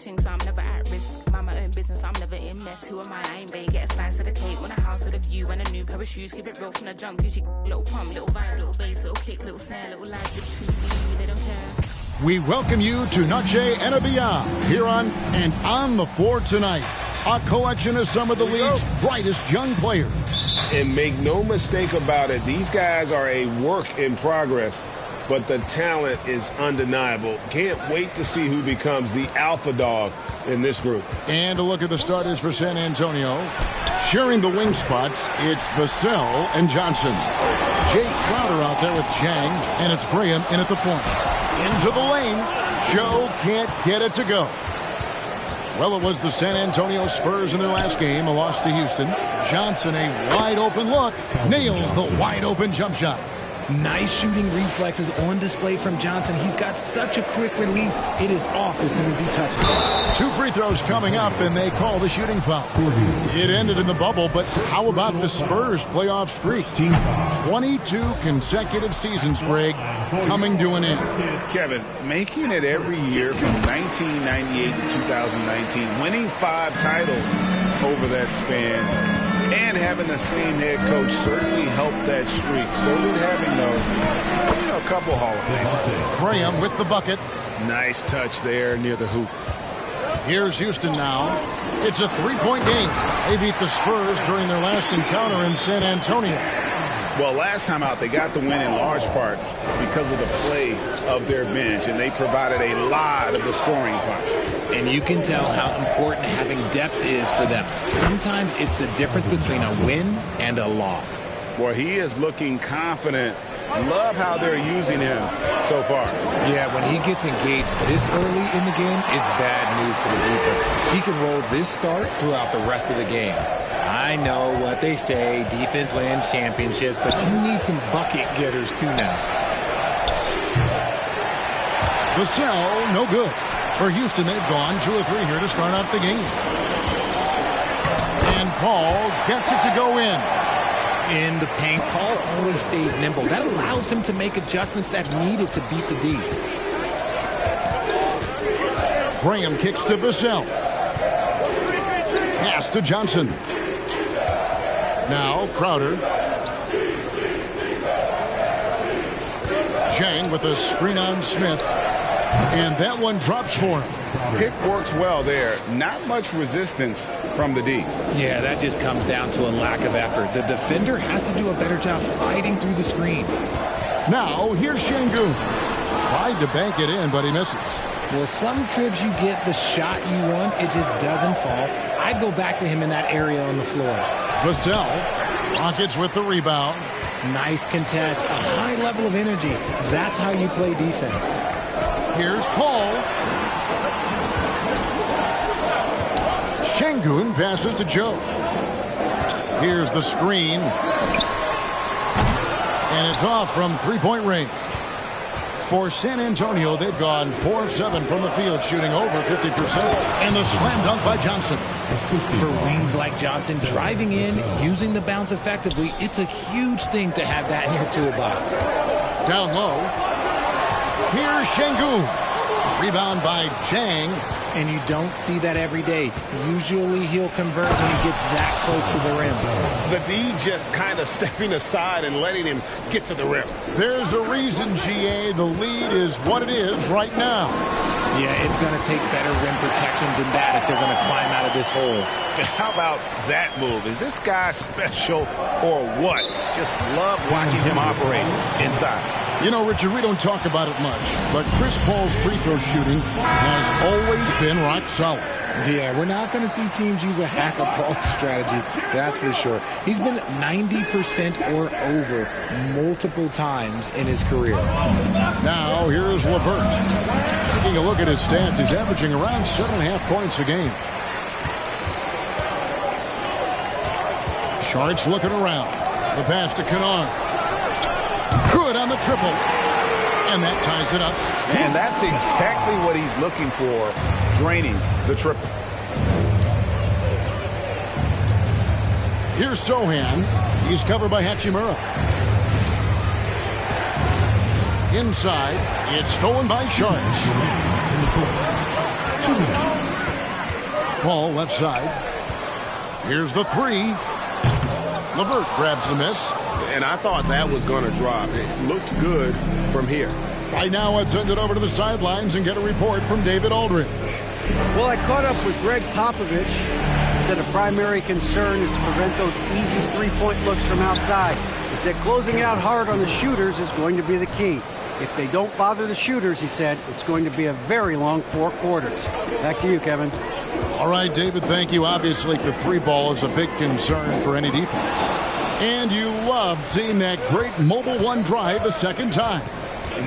Things I'm never at risk. Mind my own business, I'm never in mess. Who am I ain't babe. Get a slice of the cake. Want a house with a view and a new pair of shoes. Keep it real from the jump. Gucci, little pump, little vibe, little bass, little kick, little snare, little lies, little truth for you. They don't care. We welcome you to Noche and Beyond here on And on the Floor tonight. A collection of some of the league's brightest young players. And make no mistake about it, these guys are a work in progress, but the talent is undeniable. Can't wait to see who becomes the alpha dog in this group. And a look at the starters for San Antonio. Sharing the wing spots, it's Vassell and Johnson. Jay Crowder out there with Chang, and it's Graham in at the point. Into the lane. Joe can't get it to go. Well, it was the San Antonio Spurs in their last game, a loss to Houston. Johnson, a wide-open look, nails the wide-open jump shot. Nice shooting reflexes on display from Johnson. He's got such a quick release. It is off as soon as he touches it. 2 free throws coming up, and they call the shooting foul. It ended in the bubble, but how about the Spurs' playoff streak? 22 consecutive seasons, Greg, coming to an end. Kevin, making it every year from 1998 to 2019, winning 5 titles over that span, and having the same head coach certainly helped that streak. So did having, a couple Hall of Fame. Graham with the bucket. Nice touch there near the hoop. Here's Houston now. It's a 3-point game. They beat the Spurs during their last encounter in San Antonio. Well, last time out, they got the win in large part because of the play of their bench, and they provided a lot of the scoring punch. And you can tell how important having depth is for them. Sometimes it's the difference between a win and a loss. Well, he is looking confident. Love how they're using him so far. Yeah, when he gets engaged this early in the game, it's bad news for the defense. He can roll this start throughout the rest of the game. I know what they say, defense wins championships, but you need some bucket getters too now. Vassell, no good. For Houston, they've gone 2 of 3 here to start out the game. And Paul gets it to go in. In the paint, Paul always stays nimble. That allows him to make adjustments that needed to beat the D. Graham kicks to Vassell. Pass to Johnson. Now Crowder. Chang with a screen on Smith. And that one drops for him. Pick works well there. Not much resistance from the D. Yeah, that just comes down to a lack of effort. The defender has to do a better job fighting through the screen. Now, here's Şengün. Tried to bank it in, but he misses. Well, some trips you get the shot you want, it just doesn't fall. I'd go back to him in that area on the floor. Vassell, Rockets with the rebound. Nice contest, a high level of energy. That's how you play defense. Here's Paul. Şengün passes to Joe. Here's the screen. And it's off from 3-point range. For San Antonio, they've gone 4 of 7 from the field, shooting over 50%. And the slam dunk by Johnson. For wings like Johnson, driving in, using the bounce effectively, it's a huge thing to have that in your toolbox. Down low. Here's Şengün. Rebound by Chang. And you don't see that every day. Usually he'll convert when he gets that close to the rim. The D just kind of stepping aside and letting him get to the rim. There's a reason, GA, the lead is what it is right now. Yeah, it's going to take better rim protection than that if they're going to climb out of this hole. How about that move? Is this guy special or what? Just love watching him operate inside. You know, Richard, we don't talk about it much, but Chris Paul's free throw shooting has always been rock solid. Yeah, we're not going to see teams use a hack-a-ball strategy, that's for sure. He's been 90% or over multiple times in his career. Now, here's LeVert. Taking a look at his stats, he's averaging around 7.5 points a game. Sharks looking around. The pass to Kennard. Good on the triple. And that ties it up. And that's exactly what he's looking for, draining the triple. Here's Sohan. He's covered by Hachimura. Inside, it's stolen by Sharks. Paul left side. Here's the three. LeVert grabs the miss. And I thought that was going to drop. It looked good from here. Right now, let's send it over to the sidelines and get a report from David Aldridge. Well, I caught up with Greg Popovich. He said a primary concern is to prevent those easy three-point looks from outside. He said closing out hard on the shooters is going to be the key. If they don't bother the shooters, he said, it's going to be a very long 4 quarters. Back to you, Kevin. All right, David, thank you. Obviously, the three ball is a big concern for any defense. And you love seeing that great mobile one drive a second time.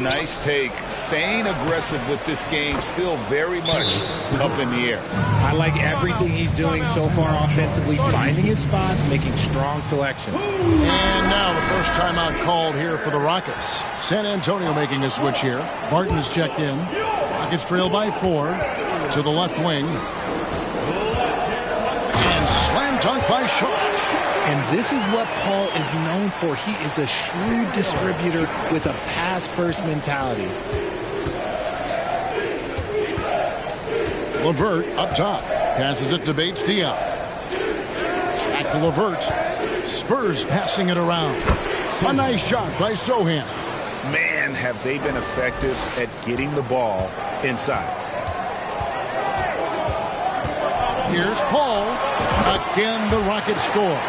Nice take. Staying aggressive with this game, still very much up in the air. I like everything he's doing so far offensively, finding his spots, making strong selections. And now the first timeout called here for the Rockets. San Antonio making a switch here. Barton is checked in. Rockets trail by 4 to the left wing. And slam dunk by Sharp. And this is what Paul is known for. He is a shrewd distributor with a pass-first mentality. LeVert up top. Passes it to Bates Diop. Back to LeVert. Spurs passing it around. A nice shot by Sohan. Man, have they been effective at getting the ball inside. Here's Paul. Again, the Rockets score.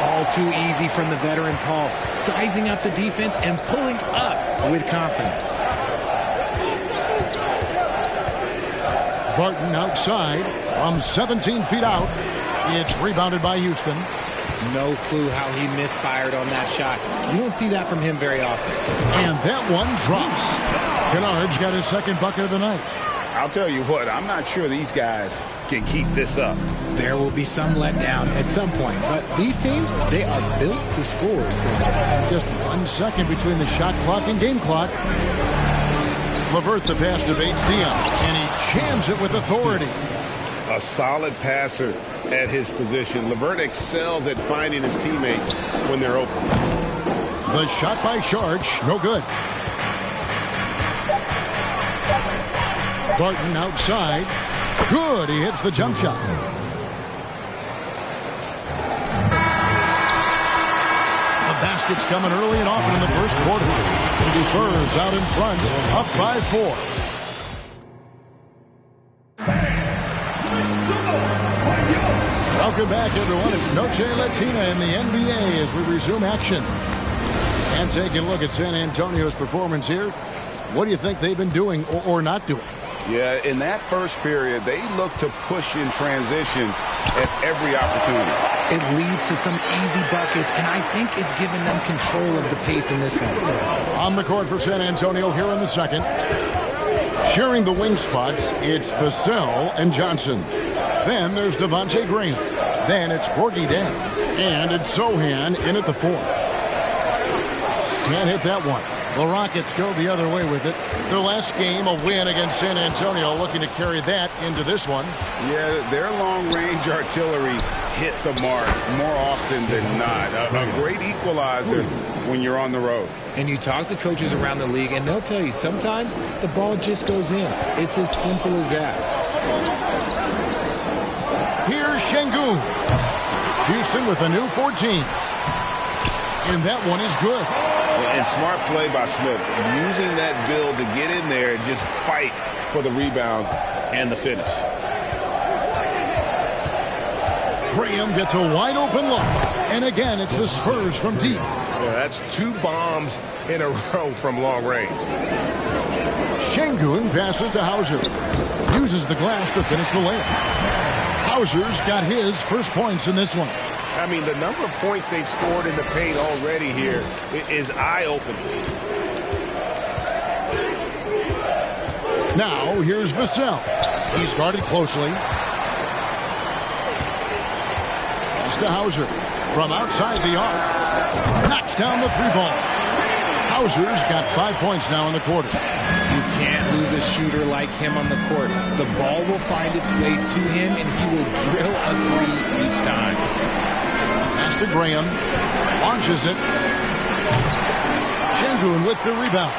All too easy from the veteran Paul, sizing up the defense and pulling up with confidence. Barton outside from 17 feet out. It's rebounded by Houston. No clue how he misfired on that shot. You don't see that from him very often. And that one drops. Kennard's got his second bucket of the night. I'll tell you what, I'm not sure these guys can keep this up. There will be some letdown at some point, but these teams, they are built to score. So just 1 second between the shot clock and game clock. LeVert the pass to Bates Diop, and he jams it with authority. A solid passer at his position. LeVert excels at finding his teammates when they're open. The shot by Sharch, no good. Barton outside. Good. He hits the jump shot. The basket's coming early and often in the first quarter. Spurs out in front, up by 4. Welcome back, everyone. It's Noche Latina in the NBA as we resume action. And taking a look at San Antonio's performance here. What do you think they've been doing or not doing? Yeah, in that first period, they look to push in transition at every opportunity. It leads to some easy buckets, and I think it's given them control of the pace in this one. On the court for San Antonio here in the second. Sharing the wing spots, it's Vassell and Johnson. Then there's Devontae Graham. Then it's Gorgui Dieng. And it's Sohan in at the 4. Can't hit that one. The Rockets go the other way with it. Their last game, a win against San Antonio, looking to carry that into this one. Yeah, their long-range artillery hit the mark more often than not. A great equalizer when you're on the road. And you talk to coaches around the league, and they'll tell you sometimes the ball just goes in. It's as simple as that. Here's Şengün. Houston with a new 14. And that one is good. And smart play by Smith, using that build to get in there and just fight for the rebound and the finish. Graham gets a wide open look. And again, it's the Spurs from deep. Yeah, that's 2 bombs in a row from long range. Şengün passes to Hauser. Uses the glass to finish the layup. Hauser's got his first points in this one. I mean, the number of points they've scored in the paint already here is eye-opening. Now, here's Vassell. He's guarded closely. Pass to Hauser. From outside the arc. Knocks down the 3-ball. Hauser's got 5 points now in the quarter. You can't lose a shooter like him on the court. The ball will find its way to him, and he will drill a 3 each time. Pass to Graham. Launches it. Şengün with the rebound.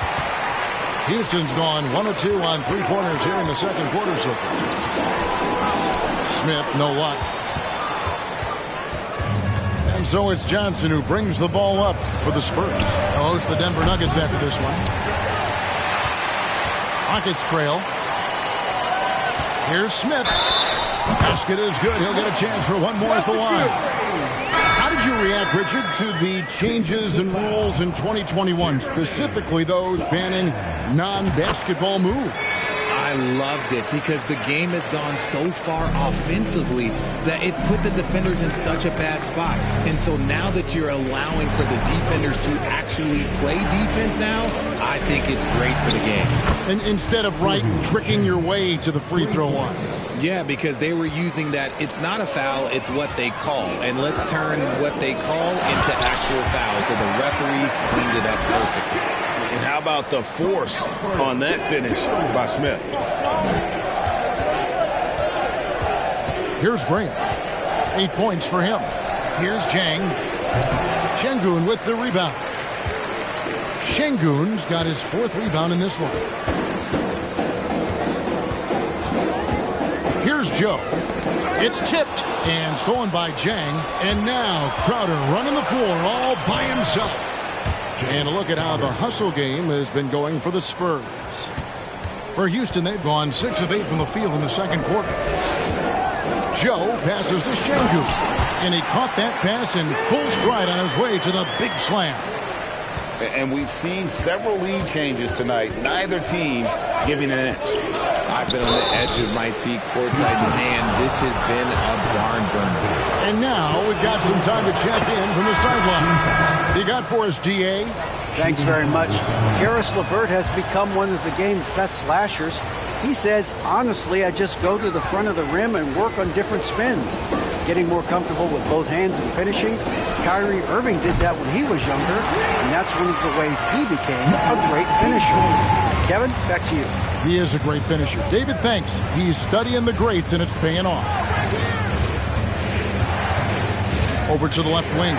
Houston's gone 1 of 2 on 3-pointers here in the second quarter so far. Smith, no luck. And so it's Johnson who brings the ball up for the Spurs. They'll host the Denver Nuggets after this one. Rockets trail. Here's Smith. Basket is good. He'll get a chance for one more at the line. How did you react, Richard, to the changes in rules in 2021, specifically those banning non-basketball moves? I loved it because the game has gone so far offensively that it put the defenders in such a bad spot. And so now that you're allowing for the defenders to actually play defense now, I think it's great for the game. And instead of tricking your way to the free throw line. Yeah, because they were using that it's not a foul, it's what they call. And let's turn what they call into actual fouls. So the referees cleaned it up perfectly. And how about the force on that finish by Smith? Here's Graham. 8 points for him. Here's Jang. Şengün with the rebound. Şengün's got his 4th rebound in this one. Here's Joe. It's tipped and stolen by Jang. And now Crowder running the floor all by himself. And a look at how the hustle game has been going for the Spurs. For Houston, they've gone 6 of 8 from the field in the second quarter. Joe passes to Şengün. And he caught that pass in full stride on his way to the big slam. And we've seen several lead changes tonight. Neither team giving an inch. I've been on the edge of my seat courtside. Man, this has been a barn burner. And now we've got some time to check in from the sideline. You got for us, D.A.? Thanks very much. Karis LeVert has become one of the game's best slashers. He says, honestly, I just go to the front of the rim and work on different spins. Getting more comfortable with both hands and finishing. Kyrie Irving did that when he was younger, and that's one of the ways he became a great finisher. Kevin, back to you. He is a great finisher. David, thanks. He's studying the greats, and it's paying off. Over to the left wing.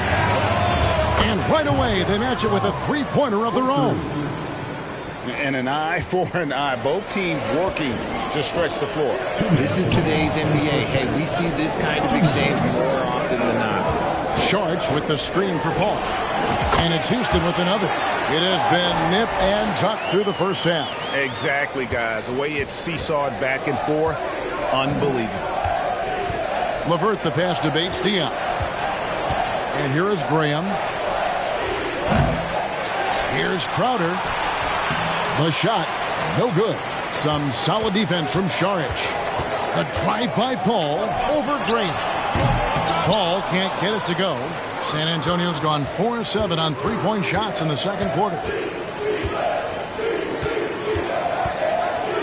And right away, they match it with a three-pointer of their own. And an eye for an eye. Both teams working to stretch the floor. This is today's NBA. Hey, we see this kind of exchange more often than not. Sharch with the screen for Paul. And it's Houston with another. It has been nip and tuck through the first half. Exactly, guys. The way it's seesawed back and forth, unbelievable. LeVert, the pass to Bates Diop. And here is Graham. Here's Crowder. The shot, no good. Some solid defense from Saric. The drive by Paul over Graham. Paul can't get it to go. San Antonio's gone 4-7 on three-point shots in the second quarter.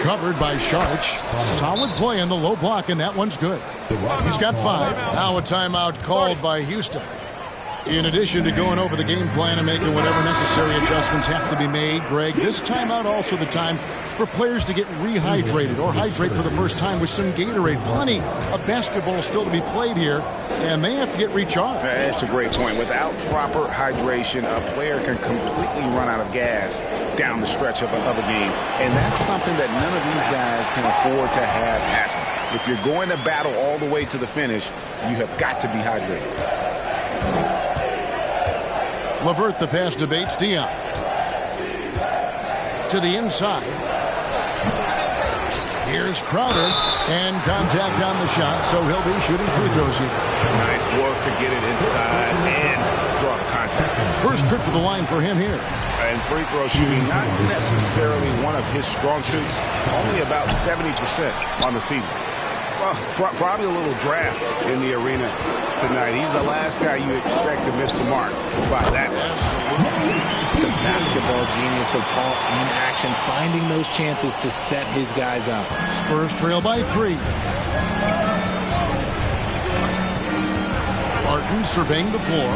Covered by Saric. Solid play in the low block, and that one's good. He's got 5. Now a timeout called by Houston. In addition to going over the game plan and making whatever necessary adjustments have to be made, Greg, this timeout also the time for players to get rehydrated or hydrate for the first time with some Gatorade. Plenty of basketball still to be played here, and they have to get recharged. That's a great point. Without proper hydration, a player can completely run out of gas down the stretch of a game. And that's something that none of these guys can afford to have happen. If you're going to battle all the way to the finish, you have got to be hydrated. LeVert, the pass to Bates Diop. To the inside. Here's Crowder. And contact on the shot, so he'll be shooting free throws here. Nice work to get it inside and draw the contact. First trip to the line for him here. And free throw shooting, not necessarily one of his strong suits. Only about 70% on the season. Well, probably a little draft in the arena tonight. He's the last guy you expect to miss the mark by that much. The basketball genius of Paul in action, finding those chances to set his guys up. Spurs trail by 3. Martin surveying the floor.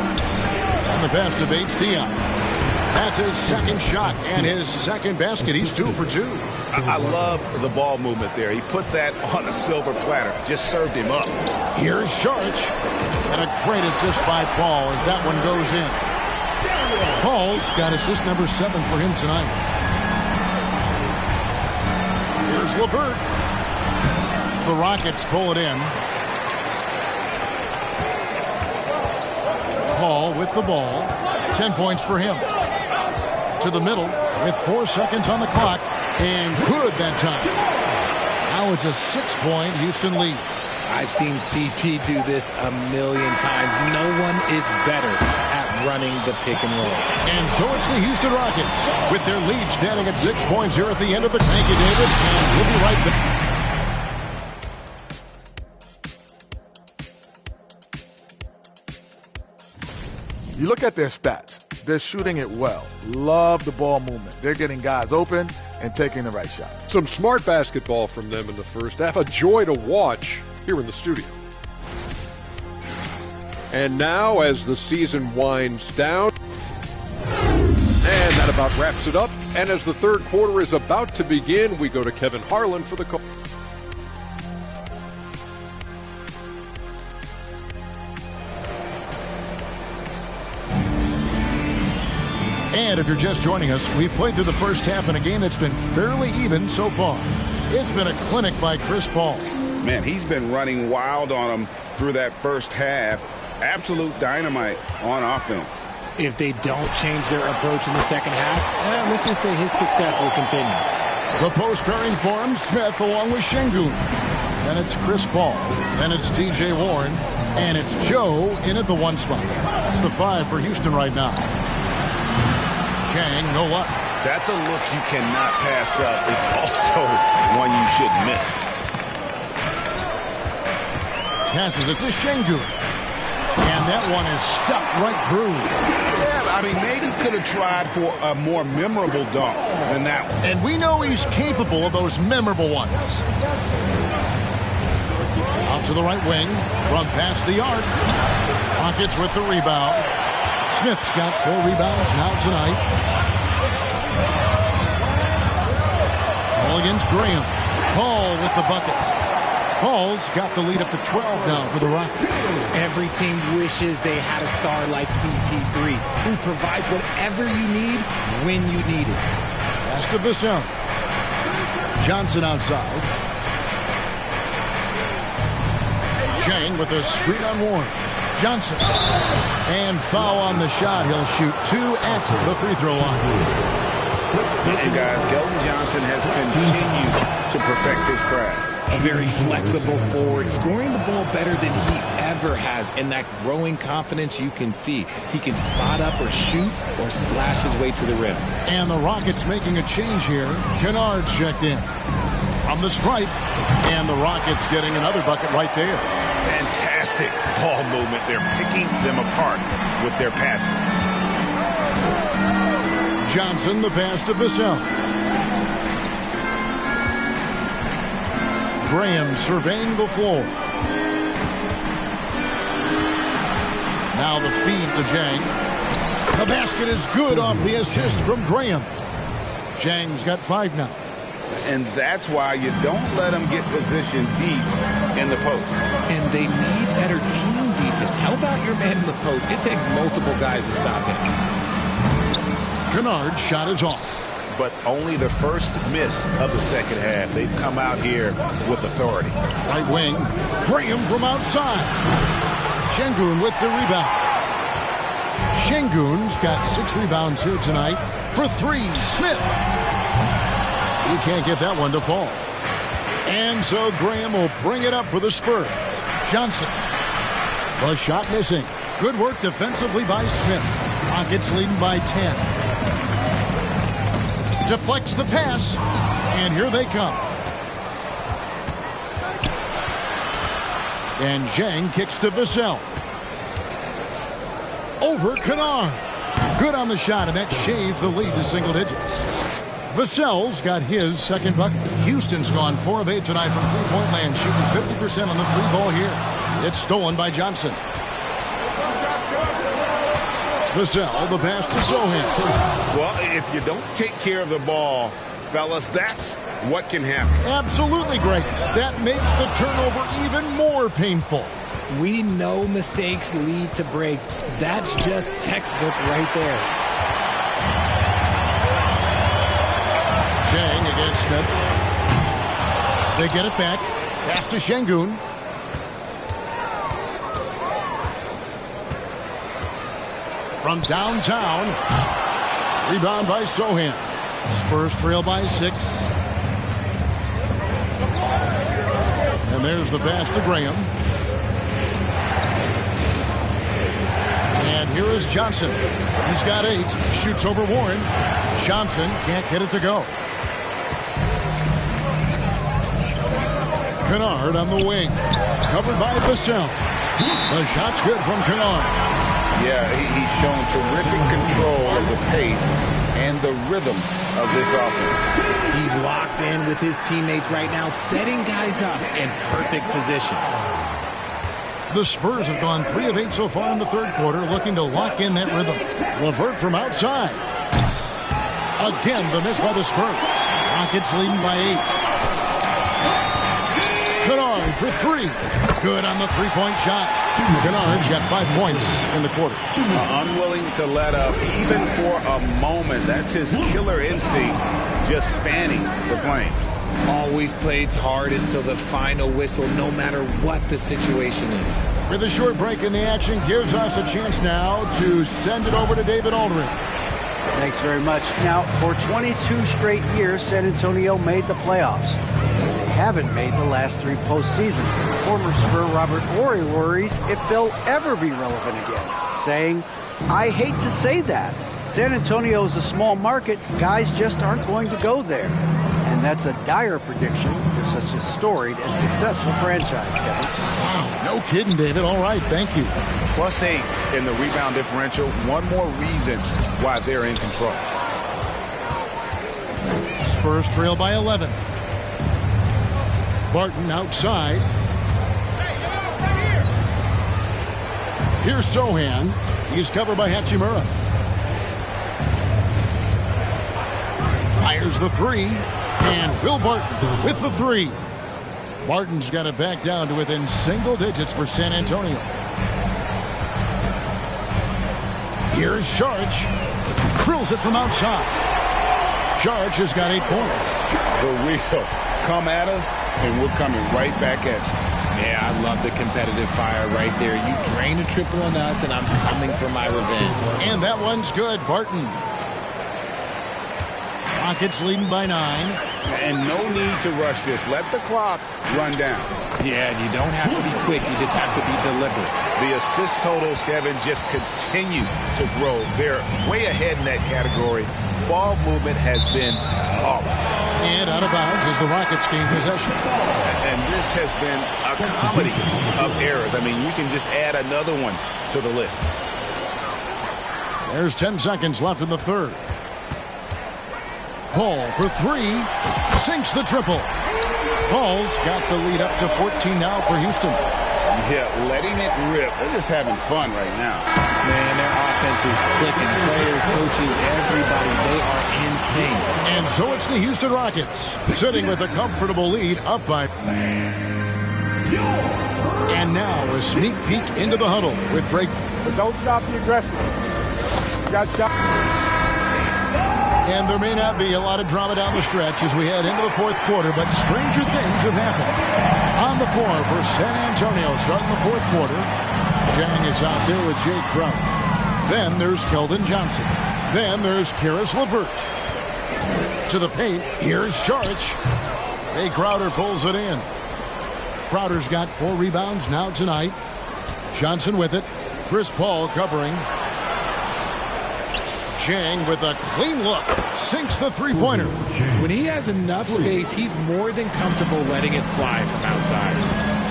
And the pass to Bates Diop. That's his second shot and his second basket. He's 2 for 2. I love the ball movement there. He put that on a silver platter. Just served him up. Here's Saric. And a great assist by Paul as that one goes in. Paul's got assist number 7 for him tonight. Here's LeVert. The Rockets pull it in. Paul with the ball. 10 points for him. To the middle with 4 seconds on the clock. And good that time. Now it's a 6-point Houston lead. I've seen CP do this a million times. No one is better at running the pick and roll. And so it's the Houston Rockets with their lead standing at 6 points here at the end of the. Thank you, David. And we'll be right back. You look at their stats. They're shooting it well. Love the ball movement. They're getting guys open and taking the right shots. Some smart basketball from them in the first half. A joy to watch here in the studio. And now, as the season winds down, and that about wraps it up. And as the third quarter is about to begin, we go to Kevin Harlan for the call. And if you're just joining us, we've played through the first half in a game that's been fairly even so far. It's been a clinic by Chris Paul. Man, he's been running wild on them through that first half. Absolute dynamite on offense. If they don't change their approach in the second half, let's just say his success will continue. The post pairing for him, Smith along with Şengün. Then it's Chris Paul. Then it's T.J. Warren. And it's Joe in at the 1 spot. That's the 5 for Houston right now. Chang, no luck. That's a look you cannot pass up. It's also one you shouldn't miss. Passes it to Şengün. And that one is stuffed right through. Yeah, I mean, maybe could have tried for a more memorable dunk than that one. And we know he's capable of those memorable ones. Out to the right wing, from past the arc. Rockets with the rebound. Smith's got 4 rebounds now tonight. Ball against Graham. Paul with the buckets. Paul's got the lead up to 12 now for the Rockets. Every team wishes they had a star like CP3 who provides whatever you need when you need it. Pass to Vassell. Johnson outside. Chang with a screen on Warren. Johnson. And foul on the shot. He'll shoot 2 at the free throw line. And guys, Keldon Johnson has continued to perfect his craft. A very flexible forward, scoring the ball better than he ever has. And that growing confidence you can see. He can spot up or shoot or slash his way to the rim. And the Rockets making a change here. Kennard's checked in from the stripe. And the Rockets getting another bucket right there. Fantastic ball movement. They're picking them apart with their passing. Johnson, the pass to Vassell. Graham surveying the floor. Now the feed to Jang. The basket is good off the assist from Graham. Jang's got 5 now. And that's why you don't let them get positioned deep in the post. And they need better team defense. How about your man in the post? It takes multiple guys to stop him. Kennard's shot is off. But only the first miss of the second half. They've come out here with authority. Right wing. Graham from outside. Şengün with the rebound. Şengün's got 6 rebounds here tonight. For 3, Smith. You can't get that one to fall. And so Graham will bring it up for the Spurs. Johnson. The shot missing. Good work defensively by Smith. Rockets leading by 10. Deflects the pass. And here they come. And Zhang kicks to Vassell. Over Kennard. Good on the shot, and that shaves the lead to single digits. Vassell's got his second bucket. Houston's gone 4 of 8 tonight from three-point land, shooting 50% on the 3-ball here. It's stolen by Johnson. Vassell, the pass to Sochan. Well, if you don't take care of the ball, fellas, that's what can happen. Absolutely, Greg. That makes the turnover even more painful. We know mistakes lead to breaks. That's just textbook right there. Chang against Smith. They get it back. Pass to Şengün. from downtown. Rebound by Sochan. Spurs trail by 6. And there's the pass to Graham. And here is Johnson. He's got 8. Shoots over Warren. Johnson can't get it to go. Kennard on the wing. Covered by Vassell. The shot's good from Kennard. Yeah, he's shown terrific control of the pace and the rhythm of this offense. He's locked in with his teammates right now, setting guys up in perfect position. The Spurs have gone 3 of 8 so far in the third quarter, looking to lock in that rhythm. LeVert from outside. Again, the miss by the Spurs. Rockets leading by 8. Kennard for 3. Good on the three-point shot. Kennard's got 5 points in the quarter. Unwilling to let up even for a moment. That's his killer instinct, just fanning the flames. Always plays hard until the final whistle, no matter what the situation is. With a short break in the action, gives us a chance now to send it over to David Aldridge. Thanks very much. Now, for 22 straight years, San Antonio made the playoffs. They haven't made the last 3 postseasons. And former Spur Robert Horry worries if they'll ever be relevant again, saying, "I hate to say that. San Antonio is a small market. Guys just aren't going to go there." And that's a dire prediction for such a storied and successful franchise, Kevin. Wow, no kidding, David. All right, thank you. +8 in the rebound differential. One more reason why they're in control. Spurs trail by 11. Barton outside. Here's Sochan. He's covered by Hachimura. Fires the 3. And Will Barton with the 3. Barton's got it back down to within single digits for San Antonio. Here's Sharge. Drills it from outside. Sharge has got 8 points. The real come at us, and we're coming right back at you. Yeah, I love the competitive fire right there. You drain a triple on us, and I'm coming for my revenge. And that one's good. Barton. Rockets leading by 9. And no need to rush this. Let the clock run down. Yeah, you don't have to be quick. You just have to be deliberate. The assist totals, Kevin, just continue to grow. They're way ahead in that category. Ball movement has been flawless. And out of bounds as the Rockets gain possession. And this has been a comedy of errors. I mean, you can just add another one to the list. There's 10 seconds left in the third. Paul for 3. Sinks the triple. Paul's got the lead up to 14 now for Houston. Yeah, letting it rip. They're just having fun right now. Man, their offense is clicking. Players, coaches, everybody, they are in sync. And so it's the Houston Rockets sitting with a comfortable lead up by. And now a sneak peek into the huddle with Greg. But don't stop the aggression. You got shot. And there may not be a lot of drama down the stretch as we head into the fourth quarter, but stranger things have happened. On the floor for San Antonio starting the fourth quarter. Chang is out there with Jay Crowder. Then there's Keldon Johnson. Then there's Caris LeVert. To the paint, here's Sharge. Jay Crowder pulls it in. Crowder's got 4 rebounds now tonight. Johnson with it. Chris Paul covering. Chang with a clean look. Sinks the three-pointer. When he has enough space, he's more than comfortable letting it fly from outside.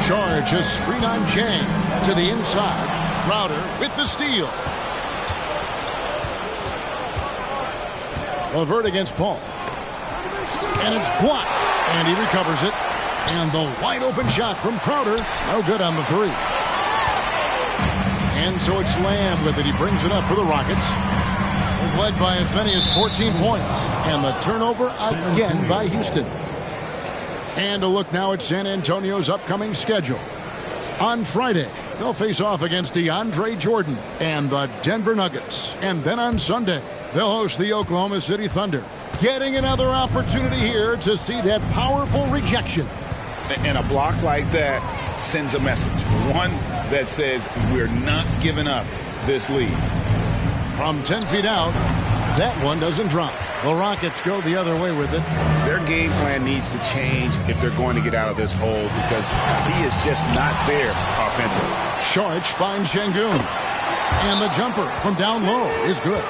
Sharge a screen on Chang. To the inside. Crowder with the steal. LeVert against Paul. And it's blocked. And he recovers it. And the wide-open shot from Crowder. No good on the 3. And so it's Lamb with it. He brings it up for the Rockets. They've led by as many as 14 points. And the turnover again by Houston. And a look now at San Antonio's upcoming schedule. On Friday, they'll face off against DeAndre Jordan and the Denver Nuggets. And then on Sunday, they'll host the Oklahoma City Thunder. Getting another opportunity here to see that powerful rejection. And a block like that sends a message. One that says we're not giving up this lead. From 10 feet out, that one doesn't drop. The Rockets go the other way with it. Their game plan needs to change if they're going to get out of this hole because he is just not there offensively. Saric finds Şengün. And the jumper from down low is good.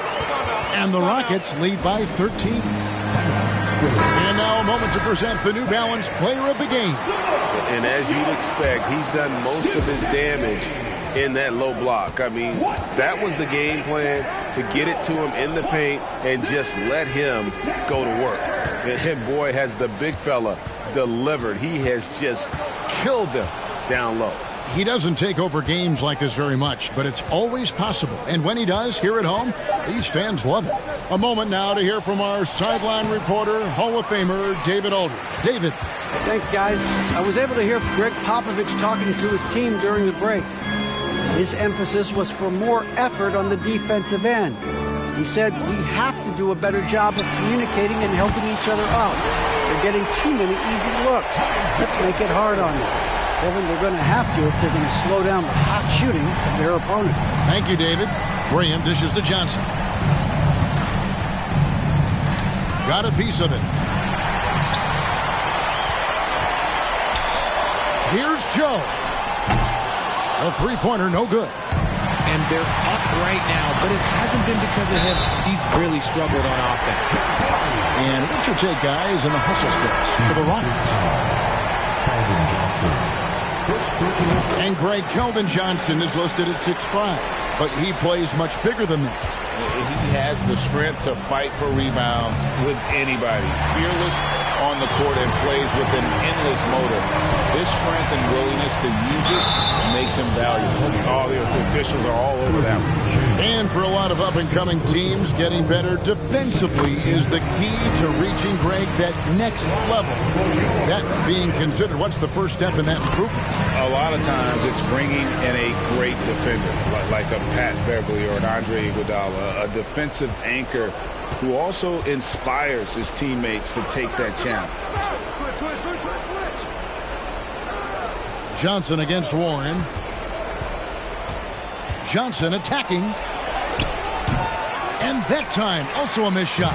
And the Rockets lead by 13. And now a moment to present the New Balance Player of the Game. And as you'd expect, he's done most of his damage in that low block. I mean, that was the game plan, to get it to him in the paint and just let him go to work. And boy, has the big fella delivered. He has just killed them down low. He doesn't take over games like this very much, but it's always possible. And when he does, here at home, these fans love it. A moment now to hear from our sideline reporter, Hall of Famer David Aldridge. David. Thanks, guys. I was able to hear Greg Popovich talking to his team during the break. His emphasis was for more effort on the defensive end. He said we have to do a better job of communicating and helping each other out. They're getting too many easy looks. Let's make it hard on them. Kevin, they're going to have to if they're going to slow down the hot shooting of their opponent. Thank you, David. Graham dishes to Johnson. Got a piece of it. Here's Joe. A three-pointer, no good. And they're up right now, but it hasn't been because of him. He's really struggled on offense. And what's your take, guys, in the hustle stats for the Rockets? And Greg, Keldon Johnson is listed at 6'5", but he plays much bigger than that. He has the strength to fight for rebounds with anybody. Fearless on the court and plays with an endless motor. His strength and willingness to use it makes him valuable. All the officials are all over that one. And for a lot of up-and-coming teams, getting better defensively is the key to reaching, Greg, that next level. That being considered, what's the first step in that improvement? A lot of times it's bringing in a great defender, like a Pat Beverly or an Andre Iguodala, a defensive anchor who also inspires his teammates to take that challenge. Johnson against Warren. Johnson attacking. And that time, also a missed shot.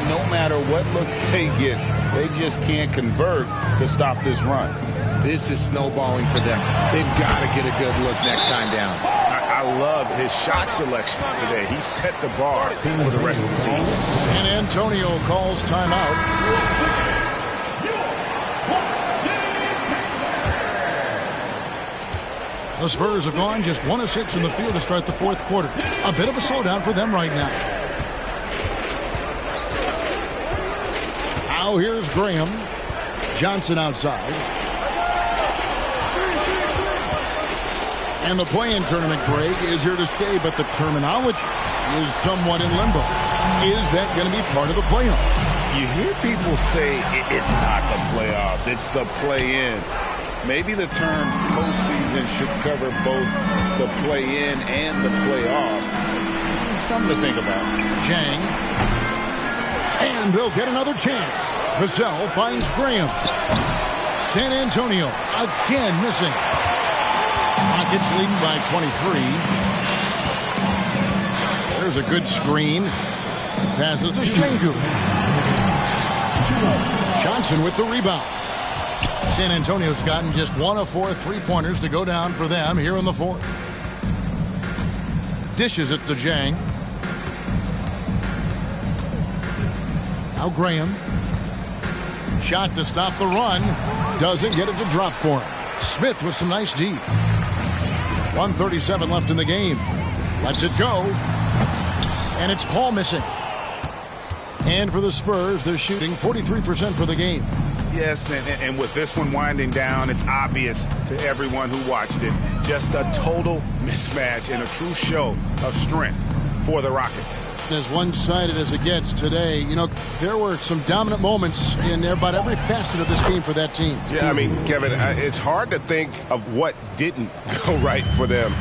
No matter what looks they get, they just can't convert to stop this run. This is snowballing for them. They've got to get a good look next time down. I love his shot selection today. He set the bar for the rest of the team. And Antonio calls timeout. The Spurs have gone just 1 of 6 in the field to start the fourth quarter. A bit of a slowdown for them right now. Now here's Graham. Johnson outside. And the play-in tournament, Greg, is here to stay, but the terminology is somewhat in limbo. Is that going to be part of the playoffs? You hear people say it's not the playoffs, it's the play-in. Maybe the term postseason should cover both the play-in and the playoff. Something to think about. Jang. And they'll get another chance. Vassell finds Graham. San Antonio again missing. Rockets leading by 23. There's a good screen. Passes to Şengün. Johnson with the rebound. San Antonio's gotten just 1 of 4 three-pointers to go down for them here in the fourth. Dishes it to Jang. Now Graham. Shot to stop the run. Doesn't get it to drop for him. Smith with some nice D. 1:37 left in the game. Lets it go. And it's Paul missing. And for the Spurs, they're shooting 43% for the game. Yes, and with this one winding down, it's obvious to everyone who watched it. Just a total mismatch and a true show of strength for the Rockets. As one-sided as it gets today, you know, there were some dominant moments in about every facet of this game for that team. Yeah, I mean, Kevin, it's hard to think of what didn't go right for them.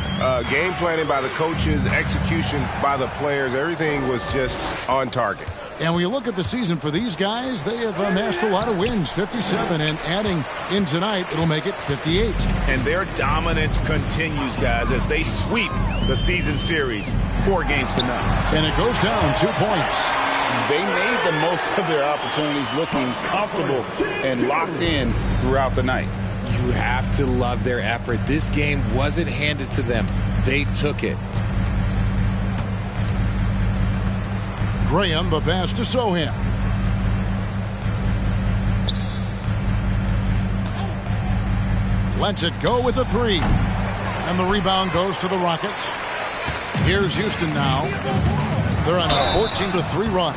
Game planning by the coaches, execution by the players, everything was just on target. And when you look at the season for these guys, they have amassed a lot of wins, 57, and adding in tonight, it'll make it 58. And their dominance continues, guys, as they sweep the season series 4 games to none. And it goes down 2 points. They made the most of their opportunities, looking comfortable and locked in throughout the night. You have to love their effort. This game wasn't handed to them. They took it. Graham, the pass to Sohan. Lets it go with a 3. And the rebound goes to the Rockets. Here's Houston now. They're on a 14-3 run.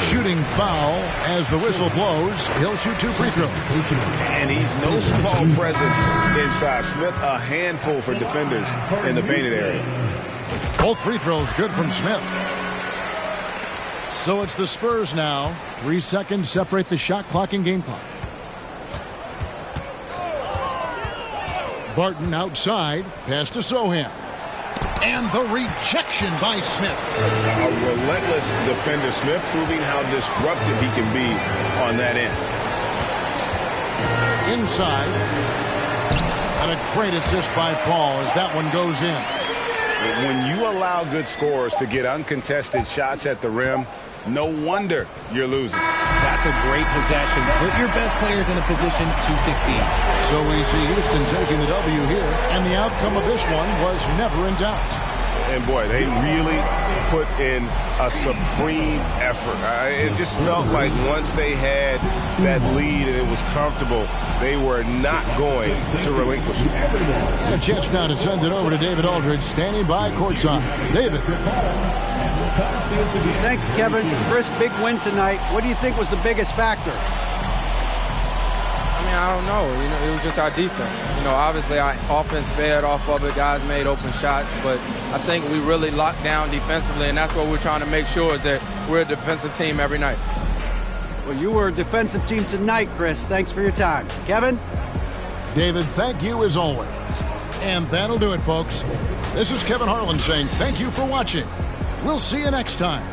Shooting foul as the whistle blows. He'll shoot 2 free throws. And he's no small presence inside. Smith, a handful for defenders in the painted area. Both free throws good from Smith. So it's the Spurs now. 3 seconds separate the shot clock and game clock. Barton outside. Pass to Sohan. And the rejection by Smith. A relentless defender. Smith proving how disruptive he can be on that end. Inside. And a great assist by Paul as that one goes in. When you allow good scorers to get uncontested shots at the rim, no wonder you're losing. That's a great possession. Put your best players in a position to succeed. So we see Houston taking the W here, and the outcome of this one was never in doubt. And boy, they really put in a supreme effort. It just felt like once they had that lead and it was comfortable, they were not going to relinquish it. And a chance now to send it over to David Aldridge, standing by courtside. David. Thank you, Kevin. Chris, big win tonight. What do you think was the biggest factor? I mean, I don't know. It was just our defense. Obviously our offense fed off of it. Guys made open shots, but I think we really locked down defensively, and that's what we're trying to make sure is that we're a defensive team every night. Well, you were a defensive team tonight, Chris. Thanks for your time. Kevin? David, thank you as always. And that'll do it, folks. This is Kevin Harlan saying thank you for watching. We'll see you next time.